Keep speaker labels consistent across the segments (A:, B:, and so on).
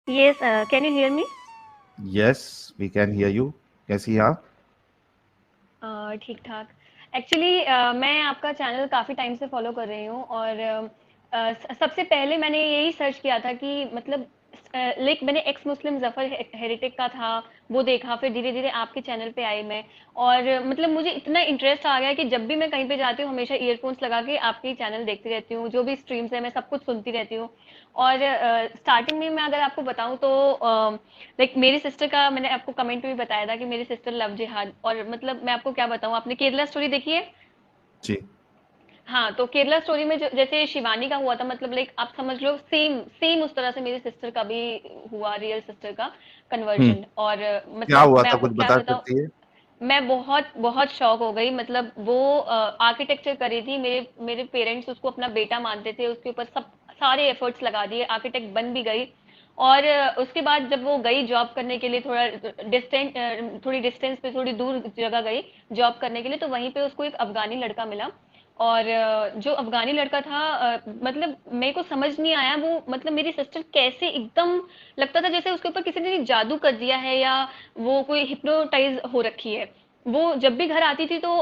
A: Yes, can you hear me?
B: Yes we can hear you. कैसी हैं आप?
A: ठीक ठाक। एक्चुअली मैं आपका चैनल काफ़ी टाइम से फॉलो कर रही हूँ और सबसे पहले मैंने यही सर्च किया था कि मतलब लाइक मैंने एक्स मुस्लिम जफर हेरिटेक का था, वो देखा, फिर धीरे धीरे आपके चैनल पे आई मैं। और मतलब मुझे इतना इंटरेस्ट आ गया कि जब भी मैं कहीं पे जाती हूँ हमेशा ईयरफोन्स लगा के आपके ही चैनल देखती रहती हूँ, जो भी स्ट्रीम्स है मैं सब कुछ सुनती रहती हूँ। और स्टार्टिंग में मैं अगर आपको बताऊं तो लाइक मेरी सिस्टर का मैंने आपको कमेंट में भी बताया था कि मेरी सिस्टर लव जिहाद, और मतलब मैं आपको क्या बताऊं, आपने केरला स्टोरी देखी है?
B: जी।
A: हाँ, तो केरला स्टोरी में जो जैसे शिवानी का हुआ था, मतलब लाइक आप समझ लो सेम सेम उस तरह से मेरी सिस्टर का भी हुआ, रियल सिस्टर का
B: हम्म।
A: कन्वर्जन। और
B: क्या
A: मतलब
B: हुआ
A: मैं
B: था,
A: आपको
B: कुछ
A: क्या
B: बता
A: बताऊं,
B: सकती है?
A: मैं बहुत बहुत शॉक हो गई। मतलब वो आर्किटेक्चर करी थी, मेरे मेरे पेरेंट्स उसको अपना बेटा मानते थे, उसके ऊपर सब सारे एफर्ट्स लगा दिए, आर्किटेक्ट बन भी गई। और उसके बाद जब वो गई जॉब करने के लिए, थोड़ा थोड़ी डिस्टेंस पे, थोड़ी दूर जगह गई जॉब करने के लिए, तो वहीं पे उसको एक अफगानी लड़का मिला। और जो अफगानी लड़का था, मतलब मेरे को समझ नहीं आया वो, मतलब मेरी सिस्टर कैसे एकदम लगता था जैसे उसके ऊपर किसी ने जादू कर दिया है, या वो कोई हिप्नोटाइज हो रखी है। वो जब भी घर आती थी तो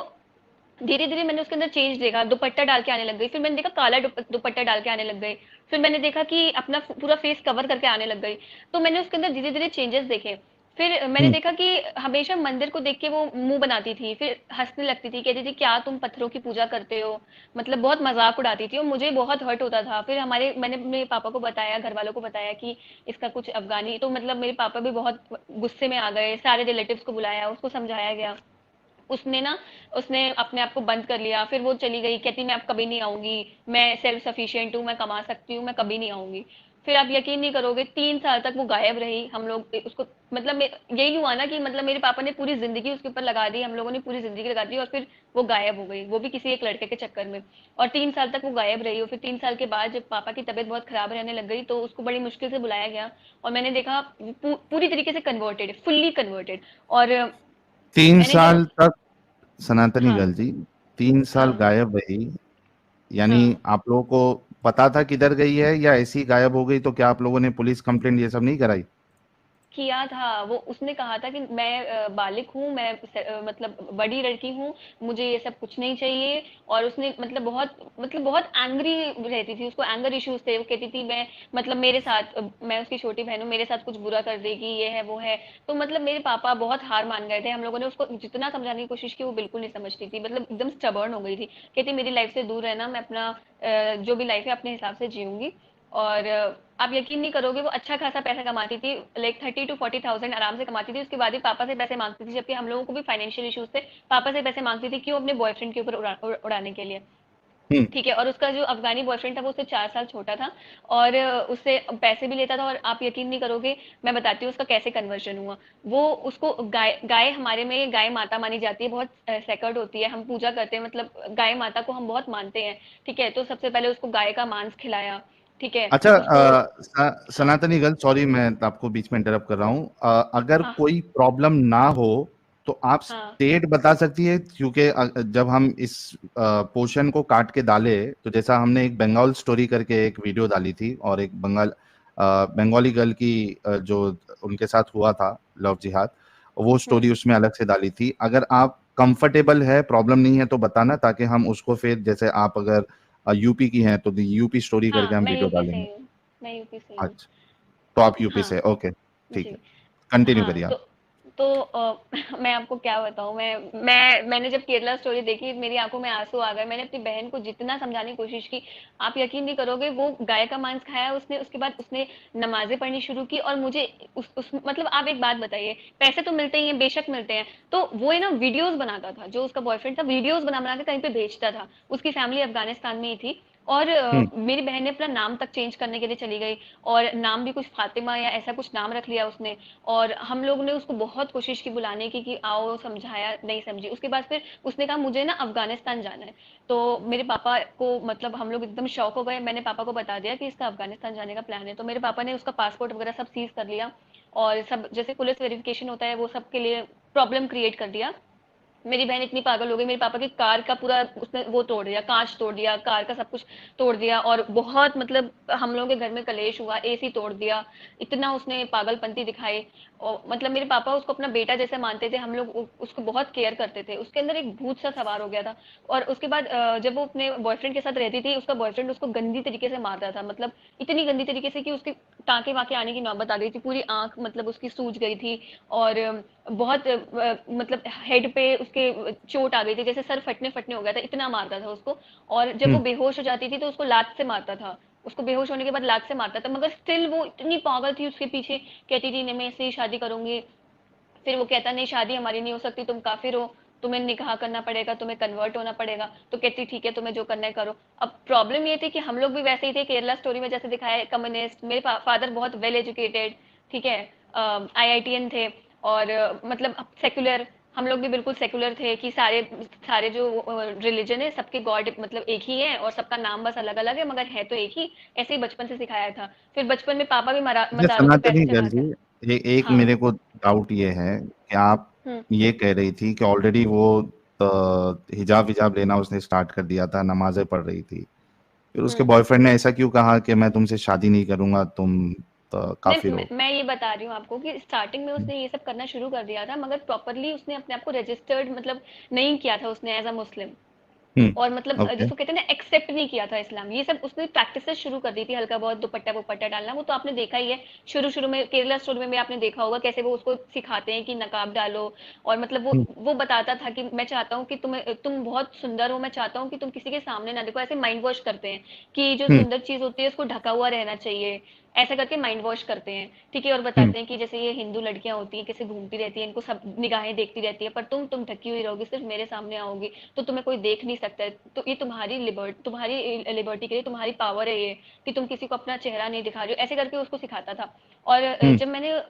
A: धीरे धीरे मैंने उसके अंदर चेंज देखा, दुपट्टा डाल के आने लग गई, फिर मैंने देखा काला दुपट्टा डाल के आने लग गई, फिर मैंने देखा कि अपना पूरा फेस कवर करके आने लग गई। तो मैंने उसके अंदर धीरे धीरे चेंजेस देखे। फिर मैंने
B: हम्म।
A: देखा कि हमेशा मंदिर को देख के वो मुंह बनाती थी, फिर हंसने लगती थी, कहती थी क्या तुम पत्थरों की पूजा करते हो, मतलब बहुत मजाक उड़ाती थी, और मुझे बहुत हर्ट होता था। फिर मैंने मेरे पापा को बताया, घर वालों को बताया कि इसका कुछ अफगानी, तो मतलब मेरे पापा भी बहुत गुस्से में आ गए, सारे रिलेटिव्स को बुलाया, उसको समझाया गया। उसने ना उसने अपने आप को बंद कर लिया, फिर वो चली गई, कहती मैं अब कभी नहीं आऊंगी, मैं सेल्फ सफिशिएंट हूँ, मैं कमा सकती हूँ, मैं कभी नहीं आऊंगी। फिर आप यकीन नहीं करोगे, 3 साल तक वो गायब रही। हम लोग उसको मतलब यही हुआ ना कि मतलब मेरे पापा ने पूरी जिंदगी उसके ऊपर लगा दी, हम लोगों ने पूरी जिंदगी लगा दी, और फिर वो गायब हो गई, वो भी किसी एक लड़के के चक्कर में। और 3 साल तक वो गायब रही, और फिर 3 साल के बाद जब पापा की तबीयत बहुत खराब रहने लग गई, तो उसको बड़ी मुश्किल से बुलाया गया। और मैंने देखा पूरी तरीके से कन्वर्टेड, फुल्ली कन्वर्टेड। और
B: तीन
A: मैंने जब
B: साल तक सनातनी
A: हाँ
B: गर्ल जी 3 साल
A: हाँ
B: गायब रही? यानी
A: हाँ
B: आप लोगों को पता था किधर गई है या ऐसी ही गायब हो गई? तो क्या आप लोगों ने पुलिस कंप्लेंट ये सब नहीं कराई?
A: किया था। वो उसने कहा था कि मैं बालिग हूँ, मैं मतलब बड़ी लड़की हूँ, मुझे ये सब कुछ नहीं चाहिए। और उसने मतलब बहुत एंग्री रहती थी, उसको एंगर इश्यूज थे, वो कहती थी मैं मतलब मेरे साथ मैं उसकी छोटी बहन हूँ, मेरे साथ कुछ बुरा कर देगी, ये है वो है। तो मतलब मेरे पापा बहुत हार मान गए थे, हम लोगों ने उसको जितना समझाने की कोशिश की वो बिल्कुल नहीं समझती थी, मतलब एकदम स्टबर्न हो गई थी। कहती मेरी लाइफ से दूर रहना, मैं अपना जो भी लाइफ है अपने हिसाब से जीऊंगी। और आप यकीन नहीं करोगे, वो अच्छा खासा पैसा कमाती थी, लाइक 30 to 40 थाउजेंड आराम से कमाती थी। उसके बाद भी पापा से पैसे मांगती थी, जबकि हम लोगों को भी फाइनेंशियल इश्यूज थे। पापा से पैसे मांगती थी, क्यों? अपने बॉयफ्रेंड के ऊपर उड़ाने के लिए।
B: हम्म।
A: ठीक है। और उसका जो अफगानी बॉयफ्रेंड था वो उससे 4 साल छोटा था, और उससे पैसे भी लेता था। और आप यकीन नहीं करोगे, मैं बताती हूँ उसका कैसे कन्वर्जन हुआ। वो उसको गाय गाय हमारे में गाय माता मानी जाती है, बहुत सेक्रेड होती है, हम पूजा करते हैं, मतलब गाय माता को हम बहुत मानते हैं। ठीक है, तो सबसे पहले उसको गाय का मांस खिलाया। ठीक है।
B: अच्छा,
A: उसको हाँ
B: सनातनी गर्ल, सॉरी मैं आपको बीच में इंटरप्ट कर रहा हूँ। अगर
A: हाँ
B: कोई प्रॉब्लम ना हो तो आप
A: हाँ
B: स्टेट बता सकती है? क्योंकि जब हम इस पोर्शन को काट के डाले, तो जैसा हमने एक बंगाल स्टोरी करके एक वीडियो डाली थी, और एक बंगाली गर्ल की जो उनके साथ हुआ था लव जिहाद, वो
A: हम्म,
B: स्टोरी उसमें अलग से डाली थी। अगर आप कंफर्टेबल है, प्रॉब्लम नहीं है तो बताना, ताकि हम उसको फिर, जैसे आप अगर यूपी की हैं तो यूपी स्टोरी करके
A: हाँ
B: हम
A: मैं
B: वीडियो
A: यूपी से
B: डालेंगे।
A: ही हूँ, मैं यूपी से ही हूँ।
B: अच्छा, तो आप यूपी
A: हाँ
B: से, ओके। ठीक
A: जी।
B: है, कंटिन्यू
A: हाँ
B: करिए
A: तो
B: आप।
A: मैं आपको क्या बताऊं, मैंने जब केरला स्टोरी देखी मेरी आंखों में आंसू आ गए। मैंने अपनी बहन को जितना समझाने की कोशिश की, आप यकीन नहीं करोगे, वो गाय का मांस खाया उसने, उसके बाद उसने नमाजें पढ़नी शुरू की। और मुझे उस मतलब आप एक बात बताइए, पैसे तो मिलते ही हैं, बेशक मिलते हैं, तो वो है ना वीडियोस बनाता था, जो उसका बॉयफ्रेंड था, वीडियोस बना बना के कहीं पे भेजता था। उसकी फैमिली अफगानिस्तान में ही थी। और
B: हम्म।
A: मेरी बहन ने अपना नाम तक चेंज करने के लिए चली गई, और नाम भी कुछ फातिमा या ऐसा कुछ नाम रख लिया उसने। और हम लोग ने उसको बहुत कोशिश की बुलाने की कि आओ, समझाया, नहीं समझी। उसके बाद फिर उसने कहा मुझे ना अफगानिस्तान जाना है। तो मेरे पापा को मतलब हम लोग एकदम शौक हो गए, मैंने पापा को बता दिया कि इसका अफगानिस्तान जाने का प्लान है। तो मेरे पापा ने उसका पासपोर्ट वगैरह सब सीज कर लिया, और सब जैसे पुलिस वेरिफिकेशन होता है वो सब के लिए प्रॉब्लम क्रिएट कर दिया। मेरी बहन इतनी पागल हो गई, मेरे पापा की कार का पूरा उसने वो तोड़ दिया, कांच तोड़ दिया, कार का सब कुछ तोड़ दिया, और बहुत मतलब हम लोगों के घर में कलेश हुआ, एसी तोड़ दिया, इतना उसने पागलपंती दिखाई। और मतलब मेरे पापा उसको अपना बेटा जैसे मानते थे, हम लोग उसको बहुत केयर करते थे, उसके अंदर एक भूत सा सवार हो गया था। और उसके बाद जब वो अपने बॉयफ्रेंड के साथ रहती थी, उसका बॉयफ्रेंड उसको गंदी तरीके से मारता था, मतलब इतनी गंदी तरीके से कि उसके टाँके वाके आने की नौबत आ गई थी, पूरी आँख मतलब उसकी सूज गई थी। और बहुत मतलब हेड पे उसके चोट आ गई थी, जैसे सर फटने फटने हो गया था, इतना मारता था उसको। और जब वो
B: हम्म।
A: बेहोश हो जाती थी तो उसको लात से मारता था, उसको बेहोश होने के बाद लात से मारता था, मगर स्टिल वो इतनी पागल थी उसके पीछे, कहती थी नहीं मैं इससे ही शादी करूंगी। फिर वो कहता नहीं शादी हमारी नहीं हो सकती, तुम काफिर हो, तुम्हें निकाह करना पड़ेगा, तुम्हें कन्वर्ट होना पड़ेगा। तो कहती ठीक है तुम्हें जो करना है करो। अब प्रॉब्लम ये थी कि हम लोग भी वैसे ही थे, केरला स्टोरी में जैसे दिखाया है, कम्युनिस्ट, मेरे फादर बहुत वेल एजुकेटेड, ठीक है, आईआईटीएन थे, और मतलब सेक्युलर, हम लोग भी बिल्कुल सेक्युलर थे कि सारे सारे जो रिलीजन है सबके गॉड मतलब एक ही है, और सबका नाम बस अलग अलग है मगर है तो एक ही। ऐसे ही बचपन से सिखाया था। फिर बचपन में पापा भी
B: अच्छा
A: मज़ारों पे पैसे
B: सनातनी गर्ल
A: चढ़ाते
B: जी,
A: हैं।
B: एक
A: हाँ।
B: मेरे को डाउट ये है कि आप
A: हुँ,
B: ये कह रही थी कि ऑलरेडी वो हिजाब विजाब लेना उसने स्टार्ट कर दिया था, नमाजें पढ़ रही थी, फिर उसके
A: हुँ।
B: बॉयफ्रेंड ने ऐसा क्यों कहा कि मैं तुमसे शादी नहीं करूंगा, तुम
A: नहीं,
B: काफिर
A: मैं
B: हो?
A: मैं ये बता रही हूँ आपको कि स्टार्टिंग में उसने ये सब करना शुरू कर दिया था, मगर प्रॉपरली उसने अपने आप को रजिस्टर्ड मतलब नहीं किया था उसने एज़ अ मुस्लिम। और मतलब
B: ओके।
A: जिसको कहते हैं ना, एक्सेप्ट नहीं किया था इस्लाम, ये सब उसने प्रैक्टिसेस शुरू कर दी थी, हल्का बहुत दुपट्टा वुपट्टा डालना, वो तो आपने देखा ही है। शुरू शुरू में केरला स्टोरी में भी आपने देखा होगा कैसे वो उसको सिखाते हैं कि नकाब डालो। और मतलब वो बताता था कि मैं चाहता हूँ कि तुम बहुत सुंदर हो, मैं चाहता हूँ कि तुम किसी के सामने ना देखो, ऐसे माइंड वॉश करते हैं कि जो
B: हम्म।
A: सुंदर चीज होती है उसको ढका हुआ रहना चाहिए, ऐसा करके माइंड वॉश करते हैं। ठीक है, और
B: हम्म।
A: बताते हैं कि जैसे ये हिंदू लड़कियां होती हैं कैसे घूमती रहती हैं, इनको सब निगाहें देखती रहती है, पर तुम ढकी हुई रहोगी, सिर्फ मेरे सामने आओगी तो तुम्हें कोई देख नहीं सकता है। तो ये तुम्हारी लिबर्टी के लिए तुम्हारी पावर है ये, कि तुम किसी को अपना चेहरा नहीं दिखा रहे हो, ऐसे करके उसको सिखाता था। और
B: हम्म।
A: जब मैंने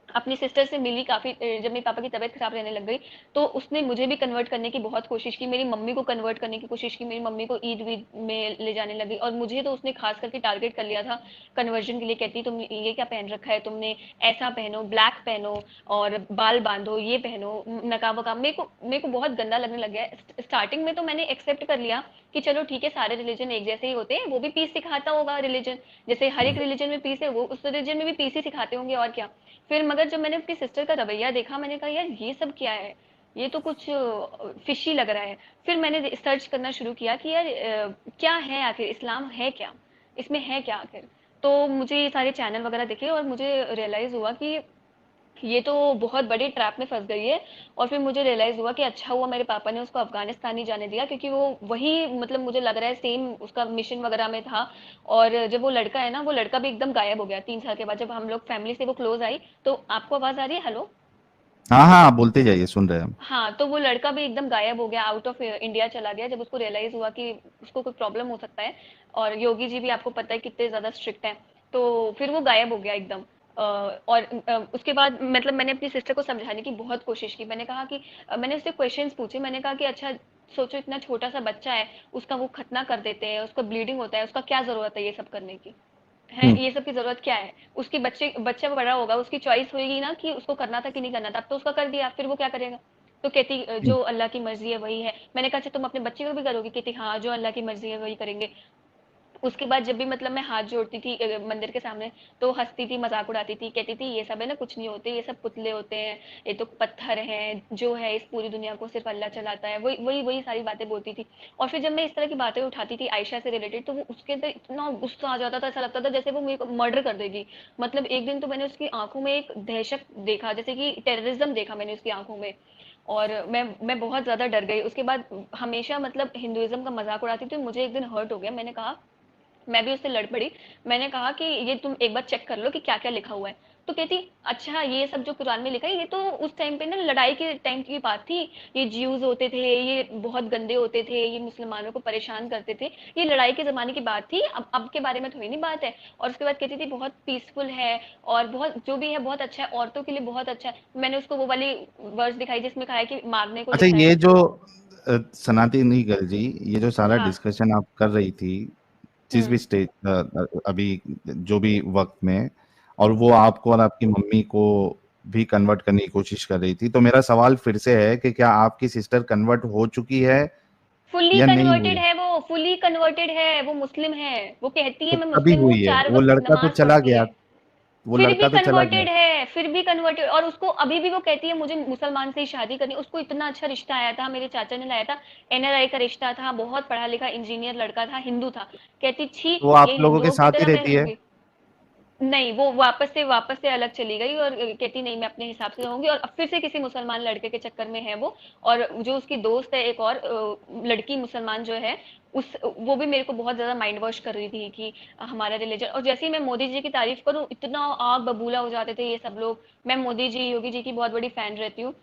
A: अपनी सिस्टर से मिली काफ़ी, जब मेरे पापा की तबीयत खराब रहने लग गई, तो उसने मुझे भी कन्वर्ट करने की बहुत कोशिश की, मेरी मम्मी को कन्वर्ट करने की कोशिश की, मेरी मम्मी को ईद वीद में ले जाने लगी, और मुझे तो उसने खास करके टारगेट कर लिया था कन्वर्जन के लिए। कहती तुम ये क्या पहन रखा है तुमने, ऐसा पहनो, ब्लैक पहनो, और बाल बांधो, ये पहनो, नकाब वकाब। मेरे को बहुत गंदा लगने लग गया। स्टार्टिंग में तो मैंने एक्सेप्ट कर लिया कि चलो ठीक है, सारे रिलीजन एक जैसे ही होते हैं, वो भी पीस सिखाता होगा रिलीजन, जैसे हर एक रिलीजन में पीस है, वो उस रिलीजन में भी पीस ही सिखाते होंगे, और क्या। फिर मगर जब मैंने अपनी सिस्टर का रवैया देखा, मैंने कहा यार ये सब क्या है, ये तो कुछ फिशी लग रहा है। फिर मैंने सर्च करना शुरू किया कि यार क्या है आखिर, इस्लाम है क्या, इसमें है क्या आखिर। तो मुझे ये सारे चैनल वगैरह दिखे और मुझे रियलाइज हुआ कि ये तो बहुत बड़ी ट्रैप में फंस गई है। और फिर मुझे रियलाइज हुआ कि अच्छा हुआ मेरे पापा ने उसको अफगानिस्तान नहीं जाने दिया, क्योंकि वो वही मतलब मुझे लग रहा है सेम उसका मिशन वगैरह में था। और जब वो लड़का है ना, वो लड़का भी एकदम गायब हो गया 3 साल के बाद, जब हम लोग फैमिली से वो क्लोज आई। तो आपको आवाज आ रही है? हेलो।
B: हाँ हाँ, आप बोलते जाइए, सुन रहे हैं हम।
A: हाँ, तो वो लड़का भी एकदम गायब हो गया, आउट ऑफ इंडिया चला गया, जब उसको रियलाइज हुआ कि उसको कोई प्रॉब्लम हो सकता है। और योगी जी भी आपको पता है कितने ज्यादा स्ट्रिक्ट हैं। तो फिर वो गायब हो गया एकदम। और उसके बाद मतलब मैंने अपनी सिस्टर को समझाने की बहुत कोशिश की, मैंने कहा कि मैंने उससे क्वेश्चंस पूछे, मैंने कहा कि अच्छा सोचो इतना छोटा सा बच्चा है, उसका वो खतना कर देते हैं, उसका ब्लीडिंग होता है, उसका क्या जरूरत है ये सब करने की, है
B: हम्म।
A: ये सब की जरूरत क्या है। उसकी बच्चा बड़ा होगा, उसकी चॉइस होगी ना कि उसको करना था कि नहीं करना था, अब तो उसका कर दिया, फिर वो क्या करेगा। तो कहती
B: हम्म।
A: जो अल्लाह की मर्जी है वही है। मैंने कहा अच्छा तुम अपने बच्चे को भी करोगी? कहती हाँ, जो अल्लाह की मर्जी है वही करेंगे। उसके बाद जब भी मतलब मैं हाथ जोड़ती थी मंदिर के सामने, तो हंसती थी, मजाक उड़ाती थी, कहती थी ये सब है ना कुछ नहीं होते, ये सब पुतले होते हैं, ये तो पत्थर हैं, जो है इस पूरी दुनिया को सिर्फ अल्लाह चलाता है, वही वही वही सारी बातें बोलती थी। और फिर जब मैं इस तरह की बातें उठाती थी आयशा से रिलेटेड, तो वो उसके अंदर इतना गुस्सा आ जाता था, ऐसा लगता था जैसे वो मेरे को मर्डर कर देगी। मतलब एक दिन तो मैंने उसकी आंखों में एक दहशत देखा, जैसे कि टेररिज्म देखा मैंने उसकी आंखों में। और मैं बहुत ज्यादा डर गई उसके बाद। हमेशा मतलब हिंदुइज्म का मजाक उड़ाती थी, मुझे एक दिन हर्ट हो गया, मैंने कहा, मैं भी उससे लड़ पड़ी। मैंने कहा कि ये तुम एक बार चेक कर लो कि क्या क्या लिखा हुआ है। तो कहती अच्छा ये सब जो कुरान में लिखा है ये तो उस टाइम पे ना लड़ाई के टाइम की बात थी, ये ज्यूज होते थे, ये बहुत गंदे होते थे, ये मुसलमानों को परेशान करते थे, ये लड़ाई के जमाने की बात थी, अब के बारे में थोड़ी नहीं बात है। और उसके बाद कहती थी बहुत पीसफुल है, और बहुत जो भी है बहुत अच्छा है, औरतों के लिए बहुत अच्छा है। मैंने उसको वो वाली वर्स दिखाई जिसमें कहा है कि मारने को
B: अच्छा,
A: लिखा है।
B: ये जो सनातनी गर्ल जी, ये जो सारा
A: हाँ।
B: डिस्कशन आप कर रही थी, जिस भी
A: हम्म।
B: स्टेज अभी जो भी वक्त में, और वो आपको और आपकी मम्मी को भी कन्वर्ट करने की कोशिश कर रही थी। तो मेरा सवाल फिर से है कि क्या आपकी सिस्टर कन्वर्ट हो चुकी है
A: फुल्ली
B: या नहीं
A: कन्वर्टेड
B: हुई?
A: है, वो फुल्ली कन्वर्टेड है, वो मुस्लिम है। वो कहती
B: तो
A: है मैं
B: कभी
A: मुस्लिम हूँ,
B: हुई है?
A: 4
B: वो
A: वक़्त
B: लड़का तो
A: नमाज़
B: चला
A: पढ़ती
B: गया,
A: है।
B: वो
A: फिर भी
B: लड़का तो चला गया।
A: कन्वर्टेड है, फिर भी कन्वर्टेड, और उसको अभी भी वो कहती है मुझे मुसलमान से ही शादी करनी है। उसको इतना अच्छा रिश्ता आया था, मेरे चाचा ने लाया था, एनआरआई का रिश्ता था, बहुत पढ़ा लिखा इंजीनियर लड़का था, हिंदू था। कहती छी,
B: तो वो
A: ये
B: आप लोगों के
A: हिंदुओं की
B: साथ ही
A: तरह मैं
B: रहती है?
A: रहूंगी। नहीं, वो वापस से अलग चली गई और कहती नहीं मैं अपने हिसाब से रहूंगी, और अब फिर से किसी मुसलमान लड़के के चक्कर में है वो। और जो उसकी दोस्त है एक और लड़की मुसलमान जो है, उस वो भी मेरे को बहुत ज्यादा माइंड वॉश कर रही थी कि हमारा रिलीजन, और जैसे ही मैं मोदी जी की तारीफ करूं इतना आग बबूला हो जाते थे ये सब लोग। मैं मोदी जी योगी जी की बहुत बड़ी फैन रहती हूँ,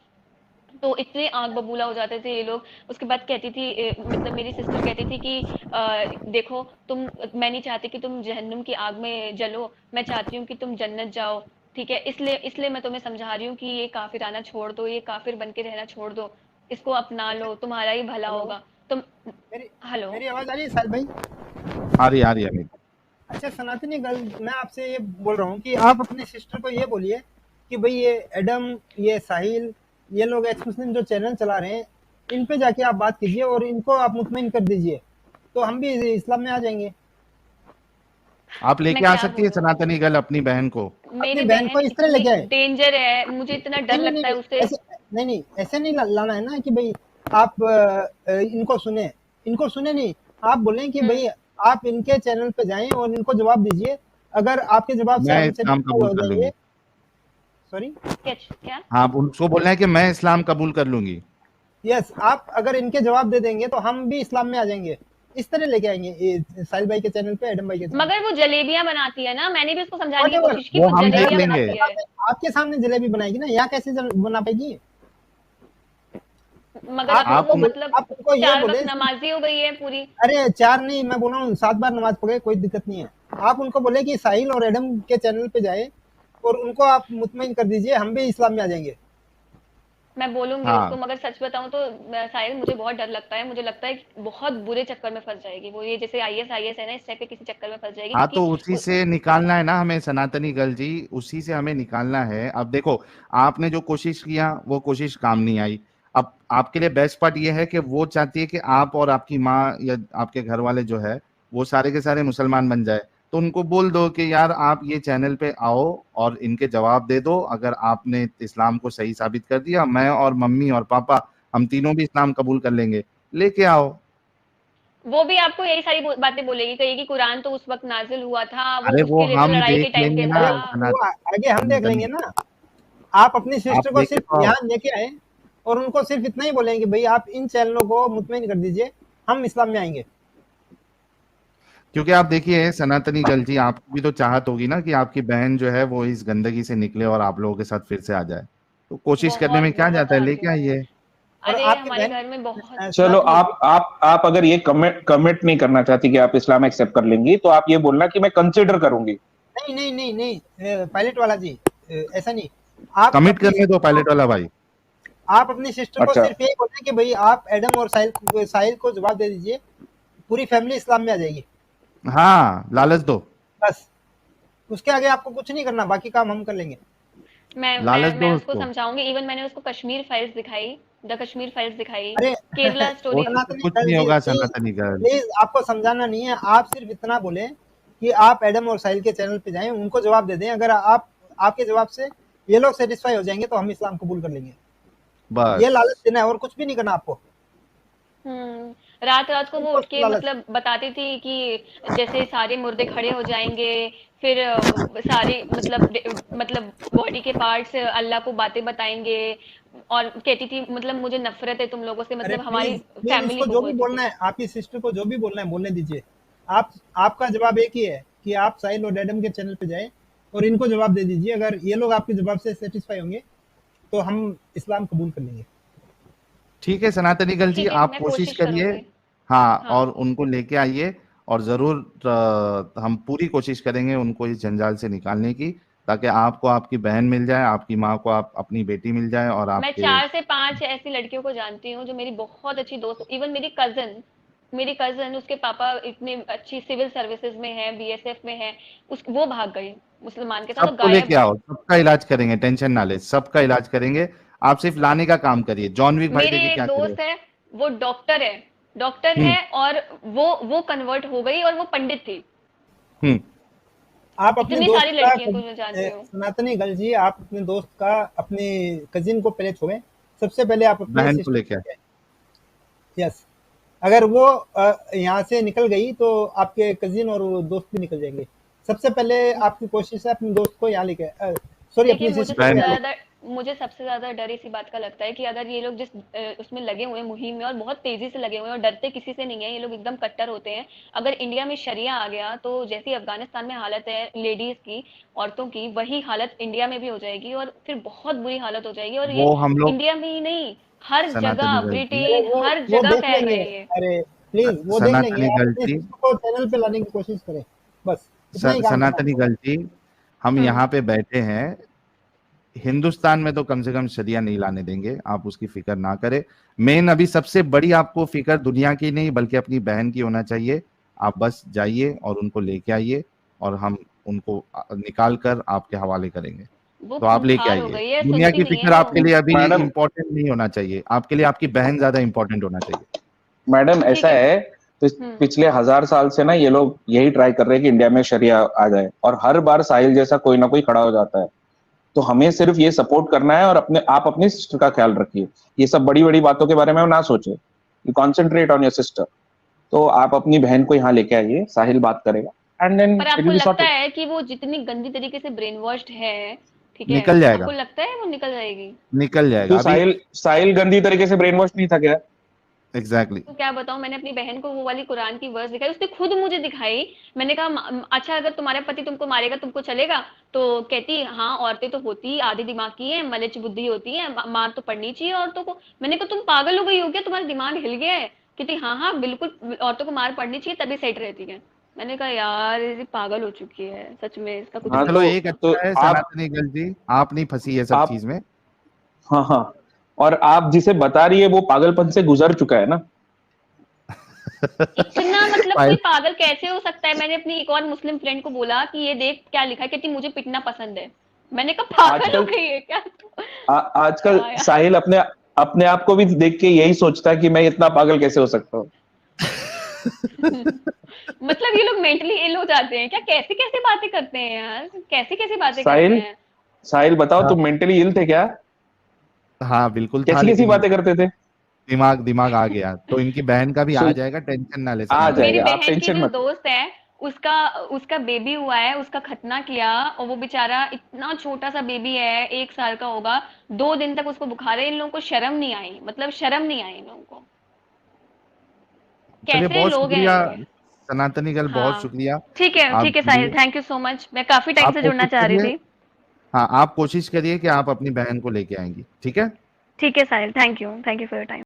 A: तो इतने आग बबूला हो जाते थे ये लोग। उसके बाद कहती थी मतलब मेरी सिस्टर कहती थी कि देखो तुम, मैं नहीं चाहती कि तुम जहन्नुम की आग में जलो, मैं चाहती हूँ कि तुम जन्नत जाओ। ठीक है, इसलिए इसलिए मैं तुम्हें समझा रही हूँ कि ये काफिराना छोड़ दो, ये काफिर बन के रहना छोड़ दो, इसको अपना
C: अच्छा,
A: लो, तुम्हारा ही भला
C: हेलो,
A: होगा तुम।
C: मेरी
A: हेलो।
C: मेरी आवाज़ आ रही है साहिल भाई?
B: आ रही है अमित।
C: अच्छा सनातनी गर्ल, मैं आपसे ये बोल रहा हूँ कि आप अपने सिस्टर को ये बोलिए कि भाई ये एडम, ये साहिल, ये लोग एक्स मुस्लिम जो चैनल चला रहे हैं, इन पे जाके आप बात कीजिए और इनको आप मुतमईन कर दीजिए, तो हम भी इस्लाम में आ जाएंगे।
B: आप
A: मैं
B: लेके आ
A: क्या
B: सकती है
A: बोलूँ,
B: सनातनी गर्ल अपनी बहन को?
C: अपनी
A: मेरी
C: बहन को
A: बहन
C: इस तरह
A: इतनी
C: लेके आए।
A: डेंजर है, मुझे इतना
C: नहीं
A: डर
C: नहीं नहीं
A: लगता है
C: नहीं,
A: उससे।
C: ऐसे नहीं नहीं, ऐसे नहीं लाना है ना कि भाई आप इनको सुने, इनको सुने नहीं, आप बोलें कि
A: हम्म।
C: भाई आप इनके चैनल पे जाएं और इनको जवाब दीजिए। अगर आपके जवाब से
B: मैं
C: हम
B: इस्लाम
C: सेटिस्फाई
B: कबूल
C: हो
B: कर
C: जाएंगे।
B: लूंगी।
C: सॉरी।
A: क्या? क्या?
B: हाँ, उनको बोलना है कि मैं इस्लाम कबूल कर लूंगी।
C: यस, आप अगर इनके जवाब दे देंगे तो हम भी इस्लाम में आ जाएंगे। इस तरह लेके आएंगे ये साहिल भाई के चैनल पे, एडम भाई के चैनल
A: मगर
C: पे।
A: वो जलेबियां बनाती है ना, मैंने भी उसको समझाने
C: वॉट
A: की
C: एवर,
A: कोशिश की,
B: वो
A: वो
B: हम देख
A: जलेबियां
B: लेंगे।
A: बनाती है।
C: आपके सामने जलेबी बनाएगी ना, यहाँ कैसे बना पाएगी?
A: मगर अब
B: आप
A: वो
B: उन
A: मतलब
C: आप उनको ये
A: 4 वक्त
C: बोले।
A: नमाजी हो गई है पूरी।
C: अरे 4 नहीं, मैं बोल रहा हूँ 7 बार नमाज़ पढ़े, कोई दिक्कत नहीं है। आप उनको बोले कि साहिल और एडम के चैनल पे जाए और उनको आप मुतमईन कर दीजिए, हम भी इस्लाम में आ जाएँगे।
A: मैं बोलूंगी उसको,
B: हाँ,
A: मगर सच बताऊं तो शायद मुझे बहुत डर लगता है, मुझे लगता है कि बहुत बुरे चक्कर में फंस जाएगी वो, ये जैसे आईएस है ना, इस टाइप के किसी चक्कर में फंस जाएगी,
B: हाँ,
A: क्योंकि
B: तो उसी से निकालना है ना हमें सनातनी गर्ल जी, उसी से हमें निकालना है। अब देखो, आपने जो कोशिश किया वो कोशिश काम नहीं आई। अब आपके लिए बेस्ट पार्ट ये है कि वो चाहती है कि आप और आपकी माँ या आपके घर वाले जो है वो सारे के सारे मुसलमान बन जाए। तो उनको बोल दो कि यार आप ये चैनल पे आओ और इनके जवाब दे दो। अगर आपने इस्लाम को सही साबित कर दिया, मैं और मम्मी और पापा हम तीनों भी इस्लाम कबूल कर लेंगे। लेके आओ।
A: वो भी आपको यही सारी बातें बोलेगी, कहेगी कुरान तो उस वक्त नाजिल हुआ था, वो
B: अरे वो
A: उसके लिए तो
B: हम
A: लड़ाई
B: देख
A: के टाइम
B: लेंगे
A: पे
B: ना
A: था।
C: अरे वो आगे हम देख
B: सनातनी,
C: लेंगे ना। आप अपनी
B: आप
C: सिस्टर को
B: लेके
C: सिर्फ
B: तो आओ।
C: यहाँ लेके आए और उनको सिर्फ इतना ही बोलेंगे कि भई आप इन चैनलों को मुतमईन कर दीजिए, हम इस्लाम में आएँगे।
B: क्योंकि आप देखिए सनातनी गर्ल जी, आपकी भी तो चाहत होगी ना कि आपकी बहन जो है वो इस गंदगी से निकले और आप लोगों के साथ फिर से आ जाए। तो कोशिश करने
A: बहुत
B: में क्या
A: बहुत
B: जाता है,
A: चाहती
B: लेके
A: हूँ मैं।
B: आइए।
C: और
A: अरे
C: आपकी
A: हमारे
C: बहन
A: घर में बहुत।
D: चलो,
C: सनातनी
D: आप अगर ये कमिट कमिट नहीं करना चाहती कि आप इस्लाम एक्सेप्ट कर लेंगी, तो आप ये बोलना कि मैं कंसिडर करूंगी।
C: नहीं, नहीं, नहीं, नहीं, पायलट वाला जी, ऐसा नहीं।
B: कमिट करने दो पायलट वाला भाई।
C: आप अपनी सिस्टर को
D: अच्छा,
C: सिर्फ यही बोलें कि भई आप एडम और साहिल को जवाब दे दीजिए, पूरी फैमिली इस्लाम में आ जाएगी।
B: हाँ, लालच दो।
C: बस, उसके आगे आपको कुछ नहीं करना, बाकी काम हम कर लेंगे।
B: लालच
A: मैं
B: दो
A: उसको
B: उसको।
A: समझाऊंगी, इवन मैंने उसको कश्मीर फाइल्स दिखाई, द कश्मीर फाइल्स दिखाई,
C: अरे
A: केरला स्टोरी।
B: उसको
C: सनातनी
B: कुछ
C: गर्ल
B: नहीं
C: जी,
B: होगा
C: प्लीज
B: सनातनी गर्ल।
C: प्लीज, आपको समझाना नहीं है, आप सिर्फ इतना बोलें कि आप एडम और साहिल के चैनल पे जाएं, उनको जवाब दे दें। अगर आप आपके जवाब से ये लोग सेटिस्फाई हो जाएंगे तो हम इस्लाम कबूल कर लेंगे। ये
B: बस।
C: लालच देना है और कुछ भी नहीं करना आपको।
A: रात रात को वो
C: सिर्फ और
A: उठ
C: सिर्फ
A: के
C: लालच।
A: मतलब बताती थी कि जैसे सारे मुर्दे खड़े हो जाएंगे, फिर सारे मतलब बॉडी के पार्ट्स अल्लाह को बातें बताएंगे, और कहती थी मतलब मुझे नफरत है तुम लोगों से,
C: अरे
A: मतलब हमारी
C: प्लीज प्लीज,
A: फैमिली
C: उसको
A: को
C: जो भी
A: बोलती
C: बोलना
A: थी।
C: है, आपकी सिस्टर को जो भी बोलना है बोलने दीजिए। आप आपका जवाब एक ही है कि आप साहिल और एडम के चैनल पे जाएं और इनको जवाब दे दीजिए। अगर ये लोग आपके जवाब से सेटिस्फाई होंगे तो हम इस्लाम कबूल कर लेंगे।
B: ठीक है सनातनी गर्ल जी,
A: ठीक है,
B: आप
A: मैं
B: कोशिश
A: कोशिश
B: करिए।
A: करूंगी।
B: हाँ,
A: हाँ।
B: और उनको लेके आइए। और जरूर हम पूरी कोशिश करेंगे उनको इस जंजाल से निकालने की, ताकि आपको आपकी बहन मिल जाए, आपकी माँ को आप अपनी बेटी मिल जाए और
A: मैं
B: आपके।
A: 4 से 5 ऐसी लड़कियों को जानती हूँ जो मेरी बहुत अच्छी दोस्त, इवन मेरी कजन, मेरी कजन, उसके पापा इतने अच्छी सिविल सर्विसेज में है, बीएसएफ में है, वो भाग गई मुसलमान के साथ, तो
B: सबको
A: गायब
B: लेके
A: है।
B: आओ, सबका इलाज करेंगे, टेंशन ना ले, सबका इलाज करेंगे। आप सिर्फ लाने का काम करिए। जॉन विक भाई
A: मेरी
B: देखिए क्या
A: एक
B: करे।
A: दोस्त है, वो डॉक्टर
B: हम्म
A: है, और वो कन्वर्ट हो गई और वो पंडित थी।
B: हम्म
C: आप अपने
A: इतनी
C: दोस्त
A: सारी
C: का
A: लड़कियां को मैं जानती हूँ।
C: सनातनी गर्ल जी, आप अपने दोस्त का, अपने कजिन को पहले छोड़ें। सबसे पहले आप अपने
B: बहन को
C: सिस्टर
B: लेके आए।
C: को, यस, अगर वो यहाँ से निकल गई तो आपके कजिन और वो दोस्त भी निकल जाएंगे। सबसे पहले आपकी कोशिश है अपने दोस्त को यहाँ लेके, सॉरी,
A: देखिए,
C: अपनी सिस्टर को यहाँ लेके।
A: मुझे सबसे ज्यादा डर इसी बात का लगता है कि अगर ये लोग जिस उसमें लगे हुए हैं, मुहिम में, और बहुत तेजी से लगे हुए हैं और डरते किसी से नहीं है, ये लोग एकदम कट्टर होते हैं। अगर इंडिया में शरिया आ गया तो जैसी अफगानिस्तान में हालत है लेडीज की, औरतों की, वही हालत इंडिया में भी हो जाएगी, और फिर बहुत बुरी हालत हो जाएगी। और ये
B: वो हम लोग,
A: इंडिया में ही नहीं, हर
B: सनातनी
A: जगह,
B: गर्ल जी,
C: अरे
A: ब्रिटेन, हर
C: वो
A: जगह
C: देख
A: फैल
C: लेंगे।
A: रही है।
C: अरे प्लीज, वो देख लेंगे।
B: सनातनी
C: आप
B: गर्ल
C: अपने
B: जी,
C: सिस्टर को चैनल पे लाने की कोशिश करें, बस इतना ही काम करना है
B: सनातनी
C: आपको।
B: गर्ल जी, हम
A: हम्म।
B: यहाँ पे बैठे हैं। हिंदुस्तान में तो कम से कम शरिया नहीं लाने देंगे, आप उसकी फिक्र ना करें। मेन अभी सबसे बड़ी आपको फिक्र दुनिया की नहीं बल्कि अपनी बहन की होना चाहिए। आप बस जाइए और उनको लेके आइए, और हम उनको निकाल कर आपके हवाले करेंगे।
A: वो
B: तो आप लेके
A: खूंखार हो
B: आइए।
A: गई है,
B: दुनिया
A: सुनती
B: की
A: नहीं है
B: फिक्र
A: वो।
B: आपके लिए अभी
D: मैडम
B: इम्पोर्टेंट नहीं होना चाहिए, आपके लिए आपकी बहन ज्यादा इम्पोर्टेंट होना चाहिए।
D: मैडम
A: ठीक
D: ऐसा
A: है।
D: है,
A: हम्म।
D: पिछले 1000 साल से ना ये लोग यही ट्राई कर रहे हैं कि इंडिया में शरिया आ जाए, और हर बार साहिल जैसा कोई ना कोई खड़ा हो जाता है। तो हमें सिर्फ ये सपोर्ट करना है, और आप अपनी सिस्टर का ख्याल रखिए। ये सब बड़ी बड़ी बातों के बारे में ना सोचे, you concentrate on your sister. तो आप अपनी बहन को यहाँ लेके आइए, साहिल बात करेगा, एंड देन
A: पर
D: इट
A: आपको
D: विल बी
A: लगता
D: सॉर्टेड।
A: है कि वो जितनी गंदी तरीके से ब्रेन वॉश्ड है, ठीक है,
B: निकल जाएगा,
A: आपको लगता है वो निकल जाएगी?
B: निकल जाएगा
D: क्यों,
B: अभी।
D: साहिल साहिल गंदी तरीके से ब्रेन वॉश नहीं था क्या?
B: एग्जैक्टली।
A: तो क्या बताऊं, मैंने अपनी बहन को वो वाली कुरान की वर्स दिखाई, उसने खुद मुझे दिखाई। मैंने कहा, अच्छा अगर तुम्हारा पति तुमको मारेगा तुमको चलेगा?" तो कहती, "हाँ, औरतें तो होती ही आधे दिमाग की हैं, मलिच बुद्धि होती है, मार तो पड़नी चाहिए औरतों को।" मैंने कहा, "तुम पागल हो गई हो क्या? तुम्हारा दिमाग हिल गया है?" कहती, "हाँ हाँ, बिल्कुल, औरतों को मार पड़नी चाहिए तभी सेट रहती है।" मैंने कहा, यार ये पागल हो चुकी है सच में, इसका कुछ
D: हाँ
A: भी
B: चलो
A: नहीं
B: एक
A: होता।
D: तो
B: अच्छा है
D: आप
B: सनातनी गर्ल जी, आप नहीं फंसी है सब
D: आप
B: चीज में।
D: हाँ हाँ, और आप जिसे बता रही है वो पागलपन से गुजर चुका है ना।
A: इतना मतलब कोई
B: फाइल।
A: पागल कैसे हो सकता है? मैंने अपनी एक और मुस्लिम फ्रेंड को बोला कि ये देख क्या लिखा है, कहती मुझे पिटना पसंद है। मैंने कहा पागल हो
D: आजकल
A: गई है क्या तू?
D: आजकल
A: क्या यार।
D: साहिल अपने अपने आप को भी देख के यही सोचता है कि मैं इतना पागल कैसे हो सकता हूँ।
A: मतलब ये लोग मेंटली इल हो जाते हैं क्या? कैसे कैसे बातें करते हैं यार, कैसे कैसे बातें करते
D: साहिल
A: हैं।
D: साहिल बताओ,
B: हाँ
D: तुम मेंटली इल थे क्या?
B: हाँ बिल्कुल था,
D: कैसी कैसी
B: लेकिन
D: बातें करते थे?
B: दिमाग दिमाग आ गया, तो इनकी बहन का भी आ
D: सुन,
B: जाएगा, टेंशन ना ले
D: आ
B: सनातनी
A: मेरी
D: जाएगा,
B: गर्ल।
D: आप
A: बहन की
D: टेंशन
A: जो
D: मत लो।
A: दोस्त है, उसका उसका बेबी हुआ है, उसका खतना किया, और वो बेचारा इतना छोटा सा बेबी है, 1 साल का होगा, 2 दिन तक उसको बुखार है। इन लोगों को शर्म नहीं आई, मतलब शर्म नहीं आई इन लोगों को।
B: चलिए
A: कैसे
B: बहुत
A: लोग हैं
B: शुक्रिया
A: ये।
B: सनातनी गर्ल, बहुत
A: हाँ,
B: शुक्रिया। आप
A: ठीक है साहिल,
B: जुड़िए,
A: थैंक यू सो मच, मैं काफी टाइम
B: आप
A: से जुड़ना
B: कोशिश
A: चाह रही
B: करिए।
A: थी।
B: हाँ आप कोशिश करिए कि आप अपनी बहन को लेके आएंगी, ठीक है।
A: ठीक है Sahil, thank you for your time.